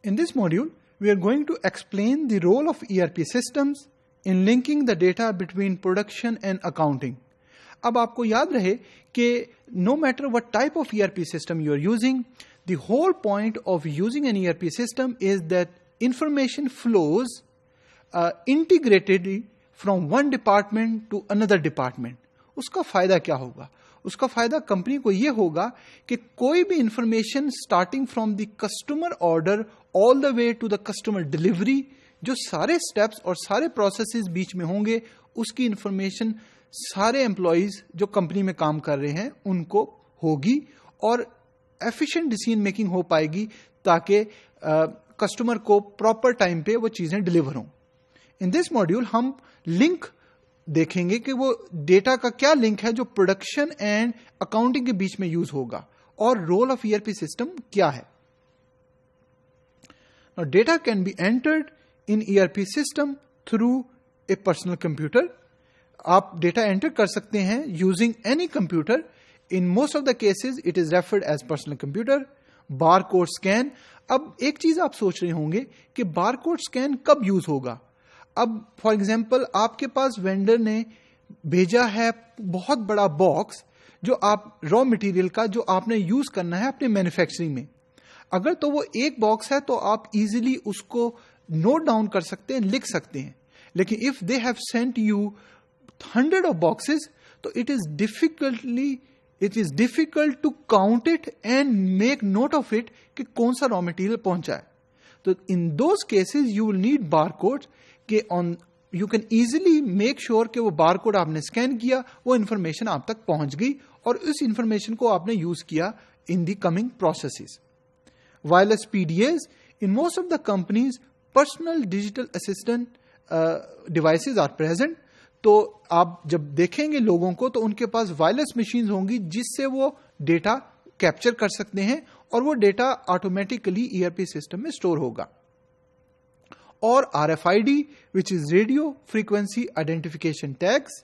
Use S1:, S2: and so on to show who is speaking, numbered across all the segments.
S1: In this module, we are going to explain the role of ERP systems in linking the data between production and accounting. अब आपको याद रहे कि no matter what type of ERP system you are using, the whole point of using an ERP system is that information flows integratedly from one department to another department. उसका फायदा क्या होगा? उसका फायदा कंपनी को ये होगा कि कोई भी information starting from the customer order all the way to the customer delivery, जो सारे स्टेप्स और सारे प्रोसेसेस बीच में होंगे, उसकी इंफॉर्मेशन सारे एम्प्लॉयज जो कंपनी में काम कर रहे हैं उनको होगी और एफिशिएंट डिसीजन मेकिंग हो पाएगी ताकि कस्टमर को प्रॉपर टाइम पे वो चीजें डिलीवर हों. इन दिस मॉड्यूल हम लिंक देखेंगे कि वो डेटा का क्या लिंक है जो प्रोडक्शन एंड अकाउंटिंग के बीच में यूज होगा और रोल ऑफ ईआरपी सिस्टम क्या है. Now data can be entered in ERP system through a personal computer. आप डेटा एंटर कर सकते हैं using any computer. In most of the cases it is referred as personal computer. Bar code scan. अब एक चीज आप सोच रहे होंगे कि बार कोड स्कैन कब यूज होगा. अब फॉर एग्जाम्पल आपके पास वेंडर ने भेजा है बहुत बड़ा बॉक्स जो आप रॉ मटेरियल का जो आपने यूज करना है अपने मैन्युफैक्चरिंग में. अगर तो वो एक बॉक्स है तो आप इजीली उसको नोट डाउन कर सकते हैं, लिख सकते हैं. लेकिन if they have sent you 100 of boxes, तो it is difficult to count it and make note of it कि कौन सा रॉ मटेरियल पहुंचा है. तो in those cases you will need barcodes कि you can easily make sure कि वो barcode आपने स्कैन किया, वो इंफॉर्मेशन आप तक पहुंच गई और उस इंफॉर्मेशन को आपने यूज किया in the coming processes. Wireless PDAs, in most of the companies personal digital assistant devices are present. तो आप जब देखेंगे लोगों को तो उनके पास वायरलेस मशीन्स होंगी जिससे वो डेटा कैप्चर कर सकते हैं और वो डेटा ऑटोमेटिकली ईआरपी सिस्टम में स्टोर होगा. और RFID which is radio frequency identification tags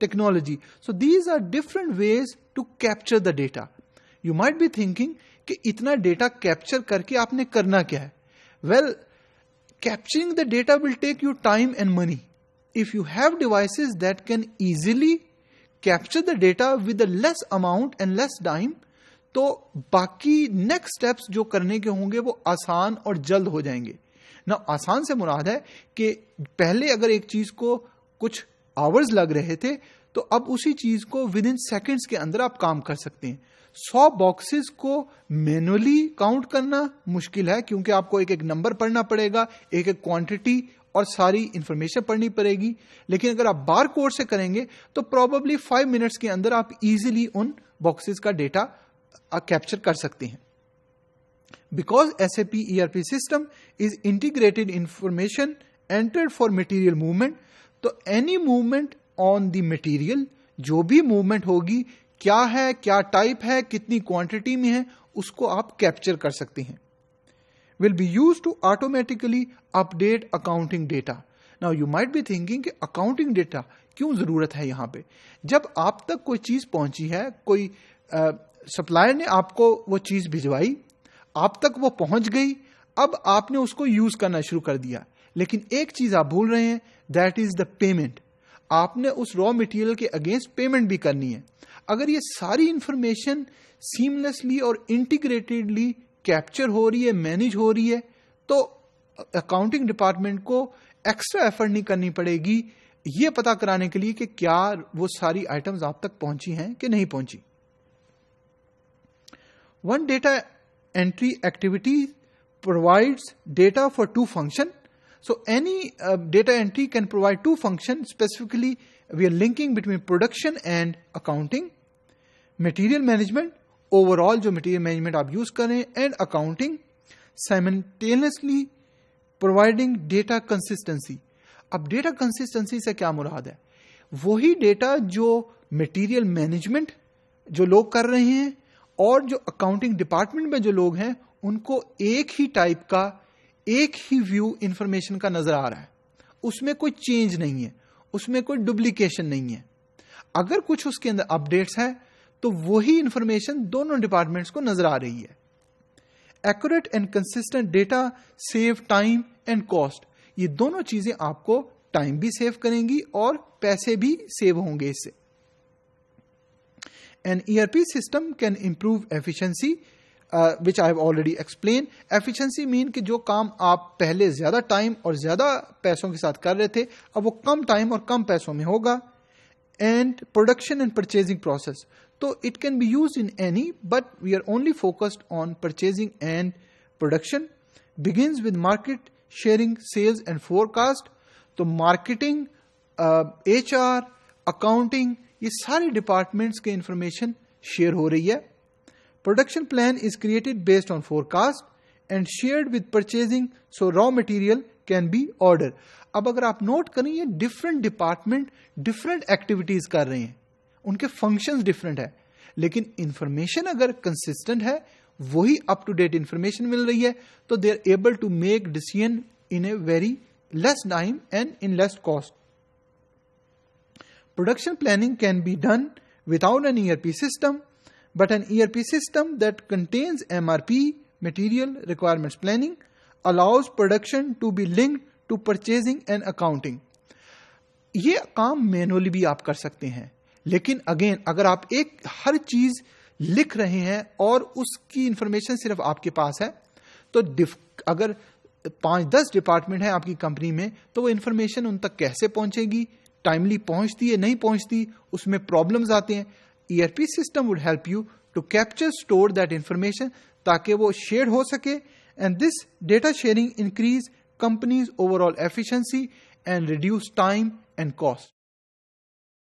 S1: technology. So these are different ways to capture the data. You might be thinking कि इतना डेटा कैप्चर करके आपने करना क्या है. Well, capturing the data will take you time and money. If you have devices that can easily capture the data with a less amount and less time, तो बाकी next steps जो करने के होंगे वो आसान और जल्द हो जाएंगे. ना आसान से मुराद है कि पहले अगर एक चीज को कुछ आवर्स लग रहे थे तो अब उसी चीज को विद इन सेकेंड्स के अंदर आप काम कर सकते हैं. 100 बॉक्सेस को मैनुअली काउंट करना मुश्किल है क्योंकि आपको एक एक नंबर पढ़ना पड़ेगा, एक एक क्वांटिटी और सारी इंफॉर्मेशन पढ़नी पड़ेगी. लेकिन अगर आप बार कोड से करेंगे तो प्रोबेबली 5 मिनट्स के अंदर आप इजीली उन बॉक्सेस का डेटा कैप्चर कर सकते हैं. Because SAP ERP system is integrated information entered for material movement. तो any movement on the material, जो भी मूवमेंट होगी, क्या है, क्या टाइप है, कितनी क्वांटिटी में है, उसको आप कैप्चर कर सकते हैं. will be used to automatically update accounting data. Now you might be thinking कि accounting data क्यों जरूरत है यहां पे. जब आप तक कोई चीज पहुंची है, कोई सप्लायर ने आपको वो चीज भिजवाई, आप तक वो पहुंच गई, अब आपने उसको यूज करना शुरू कर दिया. लेकिन एक चीज आप भूल रहे हैं, दैट इज द पेमेंट. आपने उस रॉ मटेरियल के अगेंस्ट पेमेंट भी करनी है. अगर ये सारी इंफॉर्मेशन सीमलेसली और इंटीग्रेटेडली कैप्चर हो रही है, मैनेज हो रही है, तो अकाउंटिंग डिपार्टमेंट को एक्स्ट्रा एफर्ट नहीं करनी पड़ेगी ये पता कराने के लिए कि क्या वो सारी आइटम्स आप तक पहुंची हैं कि नहीं पहुंची. One data entry activity provides data for 2 function. So any data entry can provide 2 function. Specifically we are linking between production and accounting. Material management, overall जो मटेरियल मैनेजमेंट आप यूज करें, and accounting simultaneously providing data consistency. अब data consistency से क्या मुराद है? वही data जो material management जो लोग कर रहे हैं और जो अकाउंटिंग डिपार्टमेंट में जो लोग हैं उनको एक ही टाइप का, एक ही व्यू इंफॉर्मेशन का नजर आ रहा है. उसमें कोई चेंज नहीं है, उसमें कोई डुप्लीकेशन नहीं है. अगर कुछ उसके अंदर अपडेट्स है तो वही इंफॉर्मेशन दोनों डिपार्टमेंट्स को नजर आ रही है. Accurate and consistent data save time and cost. یہ دونوں چیزیں آپ کو ٹائم بھی سیو کریں گی اور پیسے بھی سیو ہوں گے اس سے. An ERP system can improve efficiency, which I have already explained. Efficiency mean کہ جو کام آپ پہلے زیادہ ٹائم اور زیادہ پیسوں کے ساتھ کر رہے تھے اب وہ کم ٹائم اور کم پیسوں میں ہوگا. And production and purchasing process. So it can be used in any, but we are only focused on purchasing and production. Begins with market, sharing, sales and forecast. تو مارکیٹنگ, HR, اکاؤنٹنگ, یہ سارے departments کے information share ہو رہی ہے. Production plan is created based on forecast and shared with purchasing so raw material can be order. اب اگر آپ نوٹ کریں یہ ڈفرنٹ ڈپارٹمنٹ ڈفرنٹ ایکٹیویٹیز کر رہے ہیں, ان کے فنکشنز ڈفرنٹ ہے, لیکن انفارمیشن اگر کنسسٹنٹ ہے, وہی اپ ٹو ڈیٹ انفارمیشن مل رہی ہے, تو they are able to make decision in a very less time and in less cost. Production planning can be done without an ERP system, but an ERP system that contains MRP, material requirements planning, allows production to be linked to purchasing and accounting. یہ کام manually بھی آپ کر سکتے ہیں, لیکن again اگر آپ ایک ہر چیز لکھ رہے ہیں اور اس کی انفارمیشن صرف آپ کے پاس ہے, تو اگر 5-10 ڈپارٹمنٹ ہیں آپ کی کمپنی میں, تو وہ انفارمیشن ان تک کیسے پہنچے گی, ٹائملی پہنچتی ہے نہیں پہنچتی, اس میں پرابلمز آتے ہیں. ERP system would help you to capture store that information تاکہ وہ شیئر ہو سکے, and this data sharing increase companies overall efficiency and reduce time and cost.